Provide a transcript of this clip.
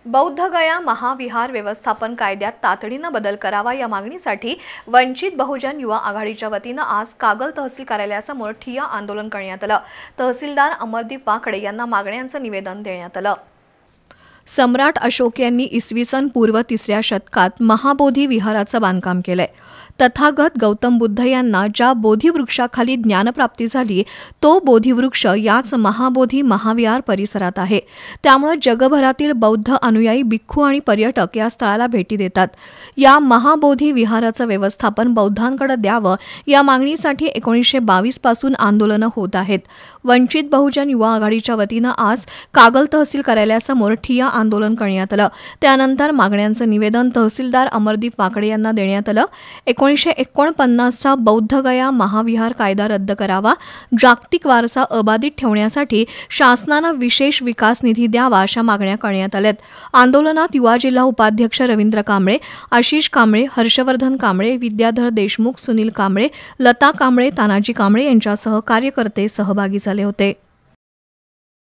बौद्धगया महाविहार व्यवस्थापन कायद्यात तातडीने बदल करावा या मागणीसाठी वंचित बहुजन युवा आघाडीच्या वतीने आज कागल तहसील कार्यालयासमोर ठिय्या आंदोलन करण्यात आले। तहसीलदार अमरदीप वाकडे यांना मागण्यांचे निवेदन देण्यात आले। सम्राट अशोक यांनी इसवी सन पूर्व 3ऱ्या शतकात महाबोधी विहाराचं बांधकाम केलंय। तथागत गौतम बुद्ध यांना ज्या बोधिवृक्षाखाली ज्ञानप्राप्ती झाली तो बोधिवृक्ष याच महाबोधी महाविहार परिसरात आहे। त्यामुळे जगभरातील बौद्ध अनुयायी भिक्खू आणि पर्यटक या स्थळाला भेटी देतात। या महाबोधी विहाराचं व्यवस्थापन बौद्धांकडे द्यावं या मागणीसाठी 1922 पासून आंदोलनं होत आहेत। वंचित बहुजन युवा आघाडीच्या वतीने आज कागल तहसील कार्यालयासमोर ठिय्या आंदोलन करण्यात आलं। त्यानंतर मागण्यांचं निवेदन तहसीलदार अमरदीप वाकडे यांना देण्यात आलं। 1949चा बौद्धगया महाविहार कायदा रद्द करावा, जागतिक वारसा अबाधित ठेवण्यासाठी शासनाने विशेष विकास निधी द्यावा अशा मागण्या करण्यात आल्यात। आंदोलनात युवा जिल्हा उपाध्यक्ष रवींद्र कांबळे, आशिष कांबळे, हर्षवर्धन कांबळे, विद्याधर देशमुख, सुनील कांबळे, लता कांबळे, तानाजी कांबळे यांच्यासह कार्यकर्ते सहभागी झाले होते।